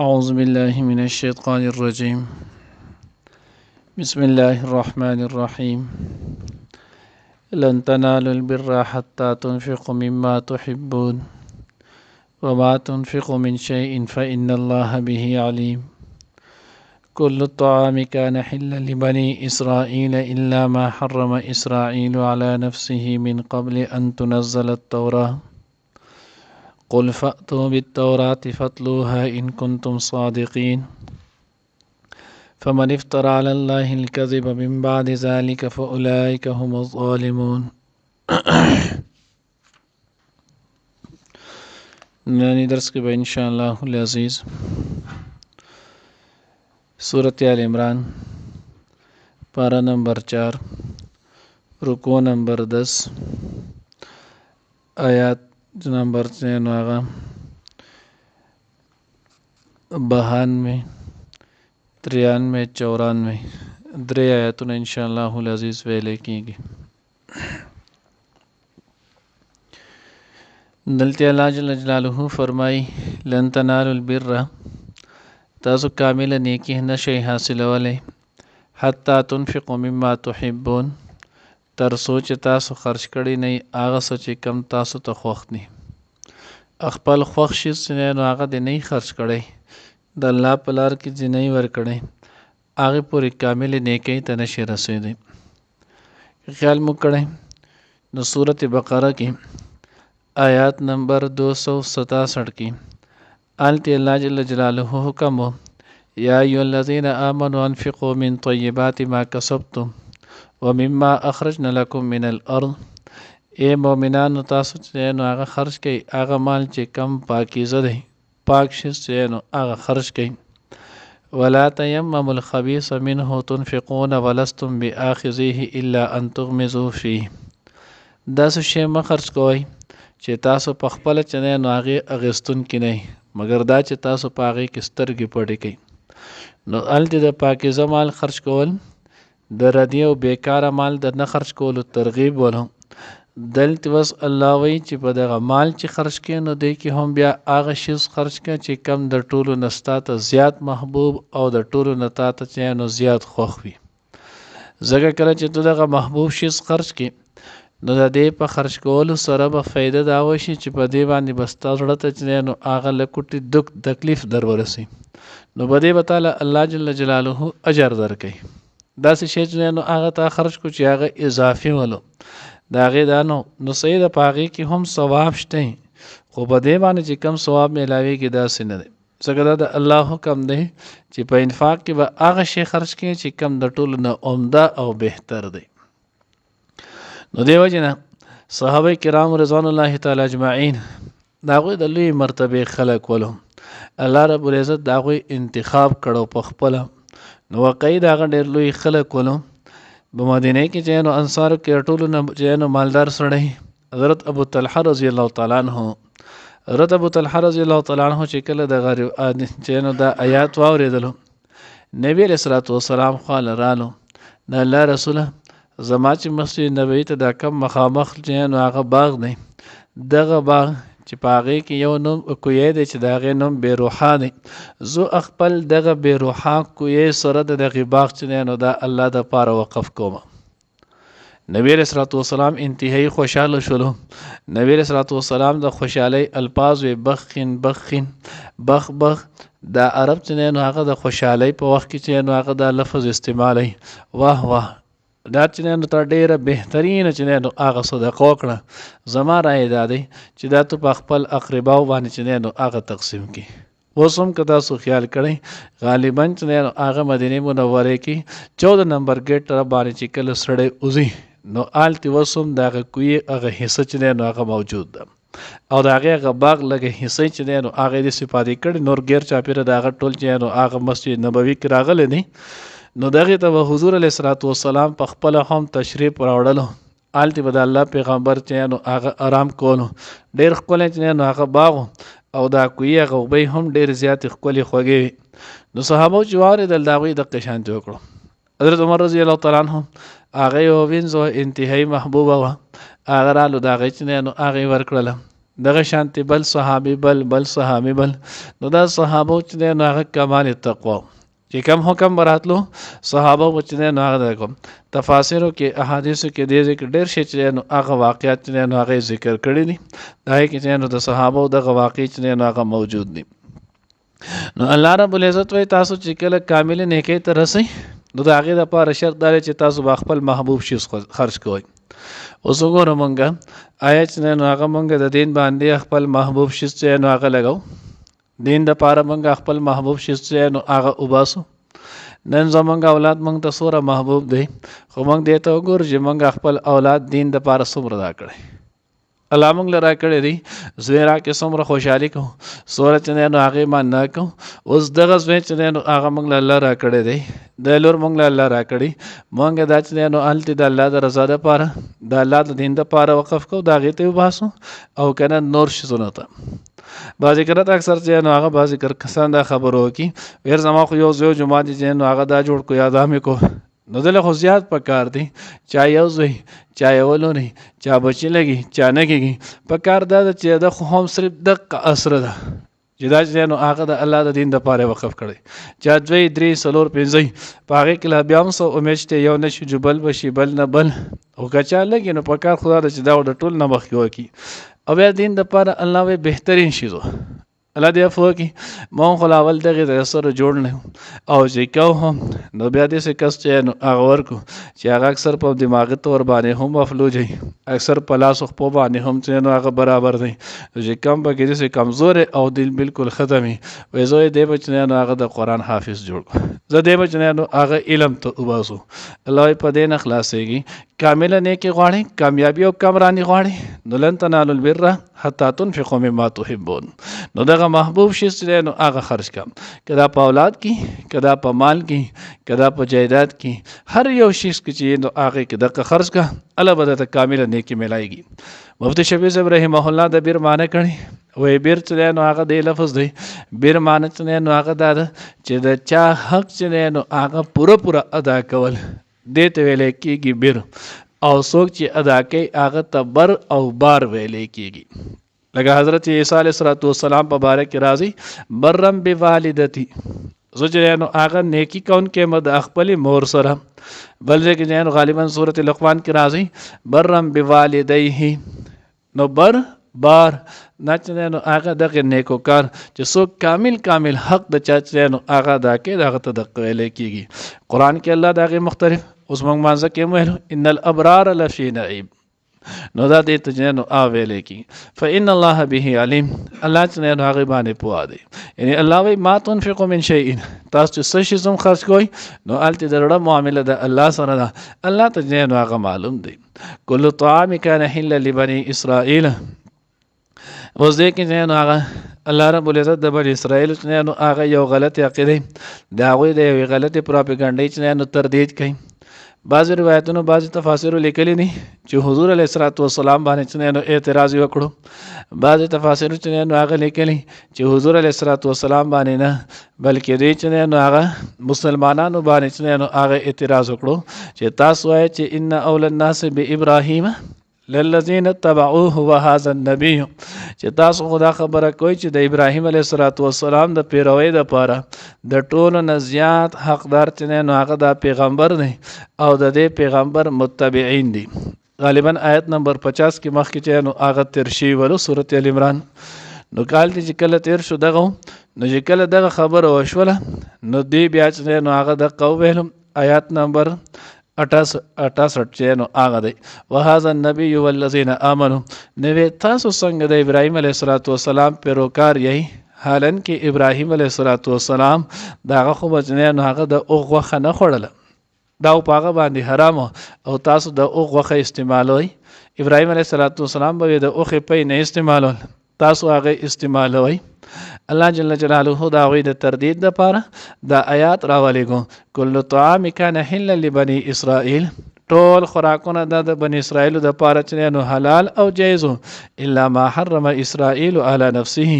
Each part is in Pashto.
أعوذ بالله من الشيطان الرجيم. بسم الله الرحمن الرحيم. لن تنالوا البر حتى تنفقوا مما تحبون وما تنفقوا من شيء فإن الله به عليم. كل الطعام كان حلا لبني إسرائيل إلا ما حرم إسرائيل على نفسه من قبل أن تنزل التوراة قل فأتوا بالتوراة فاتلوها إن كنتم صادقين. فمن افترى على الله الكذب من بعد ذلك فأولئك هم الظالمون. نانی درس کے با انشاءاللہ العزیز سورة آل عمران پارہ نمبر 4 رکوع نمبر 10 آیات نمبر 92 93 94 درې آیاتونه انشاءاللہ العزیز ویلے کیږي. دلته الله جل جلاله فرمای لن تنالوا البر تاسو کامل نیکی نشئ حاصلولی حتی تنفقوا مما تحبون تر سوچ تاسو خرج کړی نه هغه څه چې کم تاسو ته خوښ دي. خپل خوښ شي چې نو هغه دې نه خرج کړی د الله په لار کې چې نه ورکړی هغه پورې کامل نیکی ته نشي رسیدي. خیال مو کړی نو سورۃ بقره کې آیات نمبر 267 کی آلتی اللہ جل جلالہ حکم یا ایها الذین آمنوا انفقوا من طیبات ما کسبتم ومما اخرجنا لکم من الارض. اے مومنانو تاسو چې نو هغه خرج کړئ هغه مال چې کم پاکیزه دی پاک شي چې نو هغه خرج کړئ. ولا تیمموا الخبیث منه تنفقون ولستم بآخذیه الا ان تغمضوا فیه. داسې شی مه خرج کوئ چې تاسو په خپل چنه نو هغه اغستون کې نه مگر دا چې تاسو په هغه کې سترګې پټې کړئ. نو الته د پاکیزه مال خرج کول د ردی او بیکاره مال د نه خرج کولو ترغیب ولو. دلته وس الله وی چې په دغه مال چې خرج کړي نو دی کې هم بیا هغه شیز خرج کړي چې کم د ټولو نستا ته زیات محبوب او د ټولو نتا ته چې نو زیات خوښ وي. زګه کله چې دغه محبوب شیز خرج کړي نو د دې په خرج کولو سره به فایده دا وشي چې په دې باندې بس تاسو ته چې نو هغه لکوټي دک تکلیف در ورسي نو به دې تعالی الله جل جلاله اجر درکړي. دا څه شی چې نو هغه ته خرج کو چې هغه اضافي ولو دا غي دا نو سید پاغي کې هم ثواب شته خو په دې باندې چې کم ثواب ملاوي کې دا سن نه څنګه دا الله حکم دی چې په انفاق کې به هغه شی خرج کړي چې کم د ټولو نه عمده او بهتر دی. نو دیو جنا صحابه کرام رضوان الله تعالی اجمعین داغه د لوی مرتبه خلق ولو الله رب العزت داغه انتخاب کړو په خپل نو واقعي داغه ډیر لوی خلق ولو په مدینه کې چې نو انصار کې ټولو نه چې نو مالدار سړی حضرت ابو طلحه رضی الله تعالی عنہ حضرت ابو طلحه رضی الله تعالی عنہ چې کله د غریب چې نو د آیات واوریدلو نبی علیہ الصلوۃ والسلام قال رالو د الله رسوله زما چې مسجد نبوي ته دا کم مخامخ چې نو هغه باغ دی دغه باغ چې پاغه کې یو نوم کوی دی چې دغه نوم بیروحا دی زو خپل دغه بیروحا کوی سره دغه باغ چې نو دا الله د پاره وقف کوم. نبی رسول الله والسلام انتهایی خوشاله شولو. نبی رسول الله والسلام د خوشحالي الفاظ بخین بخین بخ بخ دا عرب چې نو هغه د خوشحالي په وخت کې چې نو هغه د لفظ استعمالي واه واه دا چې نو تر ډیره بهترین چې نو هغه صدقه وکړه زما رائے دا دی چې دا ته په خپل اقرباو باندې چې نو هغه تقسیم کی. وسوم کدا سو خیال کړئ غالبا چې نو هغه مدینه منوره کې 14 نمبر گیټ تر باندې چې کله سړی اوزي نو آلتی وسوم دغه کوی هغه حصہ چې نو هغه موجود ده او دغه باغ لګه حصہ چې نو هغه د صفادي کړي نور غیر چاپیره دغه ټول چې نو هغه مسجد نبوي کې راغله نه نو دغه ته حضور علیه الصلاۃ والسلام په خپل هم تشریف راوړلو آلتی بد الله پیغمبر چې نو هغه آرام کولو ډیر خپل چې نو هغه باغ او دا کوی هغه به هم ډیر زیات خپل خوږي نو صحابه چې واره د داوی د قشان جوړو. حضرت عمر رضی الله تعالی عنہ هغه یو وینځو انتهایی محبوبه و هغه رالو دا غي چې نو هغه ورکړل دغه شانتي بل صحابي بل صحابي بل. نو دا صحابه چې دی نو هغه کمال تقوا چې کم حکم براتلو صحابه چې دی نو هغه کوم تفاسیرو کې احادیثو کې دی ذکر ډېر شي چې نو هغه واقعیت چې نو هغه ذکر کړی دي دا کې چې نو د صحابه دغه واقع چې نو هغه موجود دي. نو الله رب العزت وایي تاسو چې کله کامل نیکی ته رسئ نو د هغې دپاره شرط دا دی چې تاسو به خپل محبوب شي خرج کوئ. اوس وګوره مونږه آیا چې نو هغه مونږ د دین باندې خپل محبوب شي چې نو هغه لګو دین دپاره مونږ خپل محبوب شي چې نو هغه وباسو. نن زمونږ اولاد مونږ ته څومره محبوب دی خو مونږ دې ته وګورو چې مونږ خپل اولاد دین دپاره څومره دا کړی الله مونږ له راکړی دی زوی راکړې څومره خوشحالي کوو څومره چې دی نو هغې مانه کوو. اوس دغه زوی چې دی نو هغه مونږ له الله راکړی دی د لور مونږ له الله راکړي مونږ دا چې دی نو هلته د الله د رضا دپاره د الله د دین دپاره وقف کوو د هغې ته یې وباسو او که نه نور شیزونو ته. بعضې کرت اکثر چې نو هغه بعضې کر کسان دا خبرو وکړي ویر زما خو یو زوی جومات چې نو هغه دا جوړ کو یا دا مې کو نو دله خو زیات په کار دی چا یو زوی چا یو لوري چا بچی لګي چا نه کېږي په کار دا ده چې د خو هم صرف دقه اسره ده چې دا چې نو هغه د الله د دین دپاره وقف کړی چا 2 3 4 5 په هغې کې لا بیا هم څه امید شته یو نه شي جو بل به شي بل نه بل او که چا لګي نو په کار خدا ده چې دا د ټول نه مخکې وکړي او بیا دین دپاره الله وایي بهترین شیزو الله دې عفو وکړي ما هم خو لا اول دغې د سره جوړ نه او چې کوو هم نو بیا داسې کس چې نو هغه ورکړو چې هغه اکثر په دماغي طور باندې هم مفلوج وي اکثر په لاسو خپو باندې هم چې نو هغه برابر دی چې کم پکې داسې کمزور او دل بالکل ختم وي وایي زه یې دی به چې نو هغه د قرآن حافظ جوړ کړو زه دی به چې نو هغه علم ته وباسو. الله وایي په دې نه خلاصېږي کامله نیکي غواړئ کامیابي او کمراني غواړئ نو لن تنالوا البر حتی تنفقوا مما تحبون. نو دغه محبوب شي چې نو هغه خرج کړم که دا په اولاد کې که دا په مال کې که دا په جایداد کې هر یو شیز کې چې نو هغې کې دغه خرج کړه الله به درته کامله نیکي میلایږي. مفتی شفیع صاحب رحمه الله د بیر معنی کړي وایي بیر چې نو هغه دی لفظ دی بیر معنی چې نو هغه دا ده چې د چا حق چې نو هغه پوره ادا کول دې ته ویلی کېږي بیر او څوک چې ادا کوي هغه ته بر او بار ویلی کېږي. لکه حضرت عیسی علیه السلام په باره کې راځي برم بوالدتی زه چې نو هغه نیکي کوونکی م د خپلې مور سره بل ځای کې نو غالبا صورت لقمان کې راځي برم بوالدیه نو بر بار نه چې نو هغه دغه نیکو کار چې څوک کامل حق د چا چې نو هغه ادا کوي دغه ته دغه ویلی کېږي. قرآن کې الله د هغې مختلف اوس موږ مانځه کې ویلو ان الابرار لفی نعیم نو دا دې ته نو ویلی کېږي فإن الله به علیم الله چې نو هغې باندې پوه دی یعنی الله وایي ما تنفقوا من شیء تاسو چې څه شي هم خرج کوئ نو هلته د زړه معامله د الله سره ده الله ته نو هغه معلوم دی. کل طعام کان حلا لبني اسرائیل اوس دې کې نو هغه الله رب العزت د بني اسرائیل چې نو هغه یو غلط عقیده د هغوی د یوې غلطې پراپګنډۍ چې نو تردید کوي. بعضې روایتونو بعضې تفاسیرو لیکلي دي چې حضور علیه السلام باندې چې نو اعتراض یې وکړو. بعضې تفاسیرو چې نو هغه لیکلي چې حضور علیه السلام باندې نه بلکې دوی چې نو هغه مسلمانانو باندې چې نو هغه اعتراض وکړو چې تاسو وایئ چې ان اول الناس بابراهیم للذین اتبعوه وهذا النبی چې تاسو خدا خبره کوئ چې د ابراهیم علیه السلام د پیروۍ دپاره د ټولو نه زیات حقدار چې نو هغه د پیغمبر دی او د دې پیغمبر متبعین دي. غالبا آیت نمبر 50 کې مخکې چې نو هغه تیر شوي ولو سورت ال عمران نو کال چې کله تیر شو دغه نو چې کله دغه خبره وشوله نو دی بیا چې نو هغه دغه وویلو آیات نمبر 68 چې نو هغه دی وهذا النبي والذین آمنوا نوې تاسو څنګه د ابراهیم علیه السلام پیروکار یی حالن کې ابراهیم علیه السلام دغه خو بچنه نو هغه د اوغ غوښه نه خوړله دا په هغه باندې حرام او تاسو د اوغ غوښه استعمالوئ. ابراهیم علیه السلام به د اوښې پی نه استعمالول تاسو هغه استعمالوئ. الله جل جلاله دا غوی د تردید دپاره دا آیات راولیږو کل طعام کان حلا لبني اسرائیل ټول خوراکونه د بني اسرائیلو دپاره چې نو حلال او جایزو الا ما حرم اسرائیل علی نفسه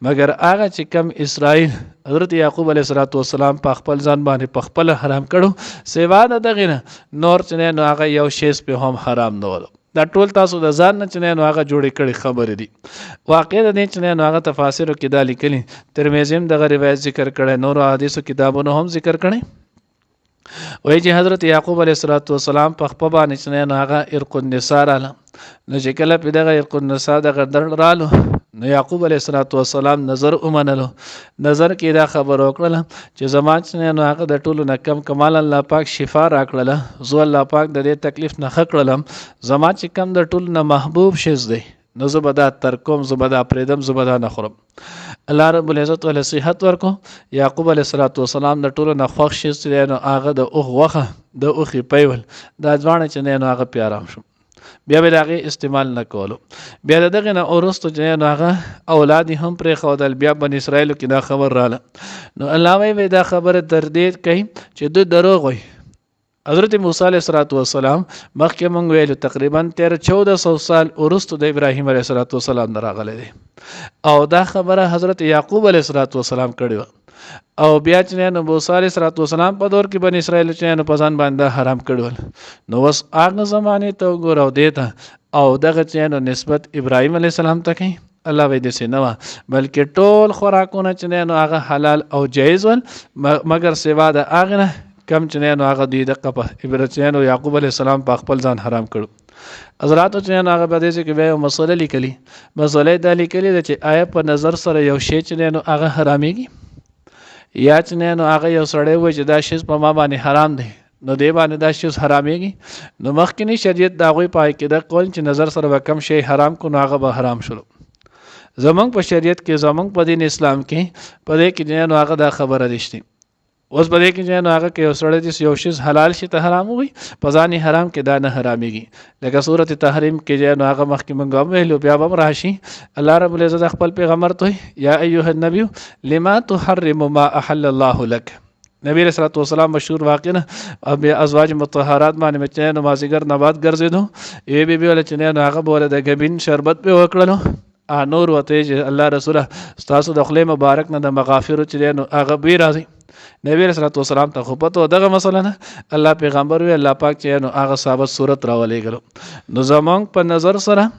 مگر هغه چې کم اسرائیل حضرت یعقوب علیه السلام په خپل ځان باندې په خپل حرام کړو سوا د دغه نور چې نو هغه یو شی په هم حرام نه ولو دا ټول تاسو د ځان نه چې نو هغه جوړې کړي خبرې دي. واقع د دې چې نو هغه تفاسیرو کې دا لیکلي، ترمذی هم دغه روایت ذکر کړی، نور حدیثو کتابونو هم ذکر کړی، وایي چې حضرت یعقوب علیه السلام په خپل باندې چې نو هغه عرق النساء راله، نو چې کله په دغه عرق النساء دغه درد رالو، نو یعقوب علیه السلام نظر ومنلو، نظر کې دا خبر وکړله چې زما چې نو هغه د ټولو نه کم کمال الله پاک شفا راکړله، زه الله پاک د دې تکلیف نه ښه کړلم، زما چې کم د ټولو نه محبوب شیز دی نو زه به دا ترک کوم، زه به دا پرېږدم، زه به دا نه خورم. الله رب العزت ولې صحت ورکو. یعقوب علیه السلام د ټولو نه خوښ شیز چې نو هغه د اوښ غوښه، د اوښې پیول، دا ځوانه چې نو هغه پې ارام شو، بیا به د هغې استعمال نه کولو. بیا د دغې نه وروسته چې نو هغه اولاد هم پرېښودل، بیا بني اسرائیلو کې دا خبر راله، نو الله وایي دا خبره تردید کوي چې دوی دروغ وایي. حضرت موسی علیه السلام مخکې مونږ ویلو تقریبا 1400 سال وروسته د ابراهیم علیه السلام نه راغلی دی، او دا خبره حضرت یعقوب علیه السلام کړې وه، او بیا چې نو موسی علیه السلام په دور کې بني اسرائیل چې نو په ځان باندې حرام کړي ول، نو اوس هغه زمانې ته وګوره او دې ته او دغه چې نو نسبت ابراهیم علیه السلام ته کوي. الله وایي داسې نه وه، بلکې ټول خوراکونه چې نو هغه حلال او جایز ول، مګر سوا د هغې نه کم چې نو هغه دوی دقه په نو یعقوب علیه السلام په خپل ځان حرام کړو. حضراتو چې نو هغه په دې کې بیا یو مسله لیکلي، مسله دا لیکلې ده چې آیا په نظر سره یو شی چې نو هغه حرامېږي، یا چې نو هغه یو سړی وایي چې دا شی په ما باندې حرام دی، نو دې باندې دا شی حرامېږي، نو مخکینی شریعت د هغوی په عقیده قول چې نظر سره به کم شی حرام کو نو هغه به حرام شلو. زمونږ په شریعت کې، زمونږ په دین اسلام کې په دې کې نو هغه دا خبره نشته. اوس په دې کې چې نو هغه کې یو سړی چې یو شی حلال شي ته حرام وي، په ځان حرام کې دا نه حرامېږي، لکه سورۃ تحریم کې چې نو هغه مخکې مونږ هم ویلو، بیا به هم راشي. الله رب العزت خپل پیغمبر ته یا ایها النبی لما تحرم ما احل الله لك. نبی رسول الله والسلام مشهور واقع نه اب ازواج مطهرات باندې چې نو مازیګر نه بعد ګرځېدو، یوې بیبي ول چې نو هغه بوله د ګبین شربت په وکړلو، نور وته چې الله رسوله ستاسو د خلی مبارک نه د مغافرو چې نو هغه بوی راځي. نبی رسول الله والسلام ته خو پته دغه مسله نه، الله پیغمبر وی الله پاک چې نو هغه ثابت صورت راولېږلو. نو زمونږ په نظر سره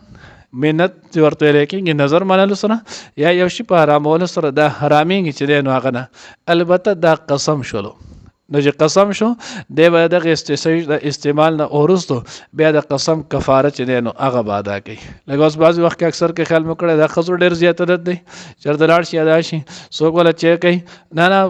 منت ورته لیکيږي، نظر منلو سره یا یو شی په حرامولو سره دا حرامېږي چې نو هغه نه، البته دا قسم شلو. نو چې قسم شو دی به دغه استعمال نه وروستو بیا د قسم کفاره چې نو هغه به ادا کوي. لکه اوس بعضې وخت کې اکثر کې خیال مو کړی دا ښځو ډېر زیات عادت دی، چېرته لاړ شي ادا شي څوک وله چای کوي، نه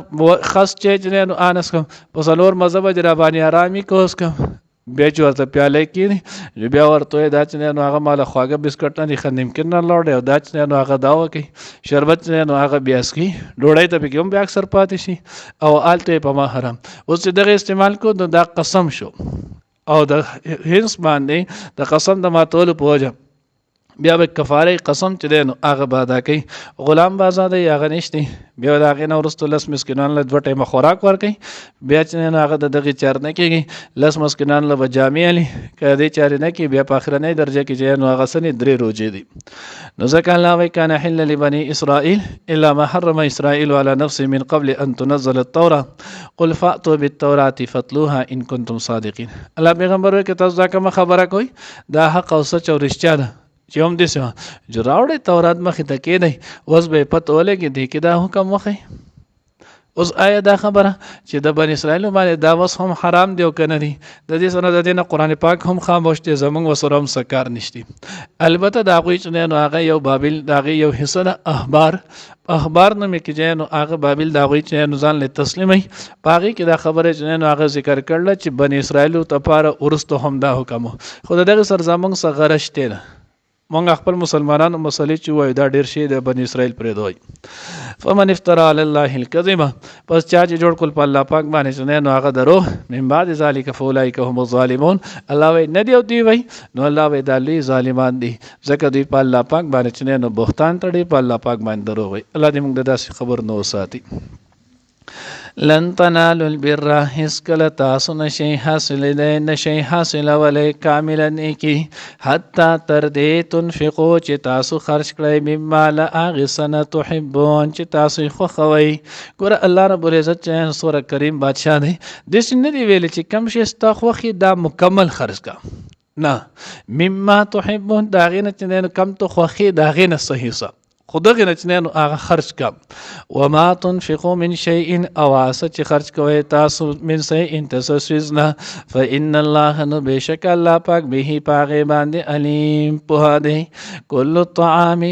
خاص چای چې نو آنس کوم په څلور مذهبه چې راباندې حرامي که اوس کوم، بیا چې ورته پیاله کېږي بیا ورته وایي دا چې نو هغه ماله خواږه بسکټ نه دي ښه نمکین نه لاړی، او دا چې نو هغه دا وکړي شربت چې نو هغه بیا څکي، ډوډۍ ته پکې هم بیا اکثر پاتې شي، او هلته یې په ما حرام. اوس چې دغه استعمال کو نو دا قسم شو، او د هنس باندې د قسم د ماتولو په وجه بیا به کفاره قسم چې دی نو هغه به ادا کوي. غلام به ازادوي هغه نشته، بیا د هغې نه وروسته 10 مسکینانو له 2 ټیمه خوراک ورکوي، بیا چې نو هغه د دغې چارې نه کېږي 10 مسکینانو له به جامې علي، که دې چارې نه کړي بیا په آخرنۍ درجه کې چې نو هغه سنې 3 روژې دي. نو ځکه الله وایي کان حل لبني اسرائیل الا ما حرم اسرائیل على نفسه من قبل ان تنزل التوراة قل فأتوا بالتوراة فاتلوها ان کنتم صادقین. الله پیغمبر وایي که تاسو دا کومه خبره کوئ دا حق او سچ او رښتیا ده چې هم داسې چې راوړئ تورات مخې ته کېدی، اوس به یې پته ولګي دې کې دا حکم وښی. اوس آیا دا خبره چې د بني اسرائیلو باندې دا وس هم حرام دی او که نه دی، د دې سره د دې نه قرآن پاک هم خاموش دی، زموږ ورسره هم څه کار نشتی. البته د هغوی چې نو هغه یو بابل د هغې یو حصه ده اخبار نومې کې چې نو هغه بابل د هغوی چې نو ځان له تسلیموي، په هغې کې دا خبره چې نو هغه ذکر کړله چې بني اسرائیلو دپاره وروسته هم دا حکم و، خو د دغې سره زموږ څه غرض شتی ده. مونږ خپل مسلمانانو مسلې چې وایو دا ډېر شی د بني اسرائیل پرېږدوئ. فمن افترى على الله الكذب، پس چا چې جوړ کړل په الله پاک باندې چې نو هغه دروغ، من بعد ذلك فاولئک هم الظالمون. الله وایي نه دی او دوی وایي، نو الله وایي دا لوی ظالمان دي، ځکه دوی په الله پاک باندې چې نو بهتان تړي، په الله پاک باندې دروغ وایي. الله دې موږ د داسې خبر نه وساتي. لن تنالوا البر، هیڅکله تاسو نشئ حاصلولی، نشئ حاصلولی کاملا نیکي، حتی تر دې تنفقو چې تاسو خرج کړئ، مما له هغې څه نه تحبون چې تاسو یې خوښوئ. ګوره الله رب العزت چې سوره کریم بادشاه دی، داسې نه دی ویلی چې کم شی ستا خوښ دا مکمل خرج کا، نه مما تحبون دا غینه چې نه کم تو خوخي دا غینه صحیح صح خدغه نه چې نه هغه خرج کم وما تنفقوا من شيء او اس چې خرج کوي تاسو من شيء تسوسنا فان الله نو بشک الله پاک به پاغه باندې علیم په دې کل الطعام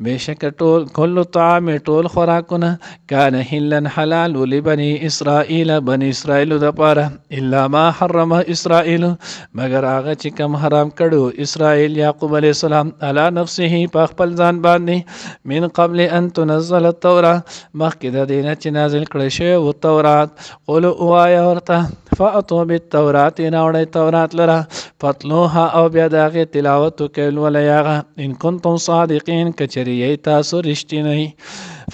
بشک ټول کل الطعام ټول خوراکونه کان حلن حلال لبني اسرائيل بني اسرائيل د پاره الا ما حرم اسرائيل مگر هغه چې کم حرام کړو اسرائيل يعقوب عليه السلام على نفسه په خپل ځان باندې من قبل ان تنزل التوراة مخکې د دینه چې نازل کړی شوی و تورات قل اوایا ورته فاتو بالتورات راوړی تورات لره فتلوها او بیا د هغې تلاوت وکړئ لولئ هغه ان کنتم صادقین که چېرې یئ تاسو رښتینی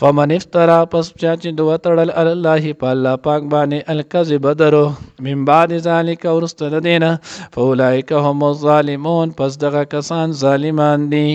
فمن افترا پس چا چې دوه تړل علی الله په الله پاک باندې الکذب درو من بعد ذلک وروسته د دینه فاولئک هم الظالمون پس دغه کسان ظالمان دي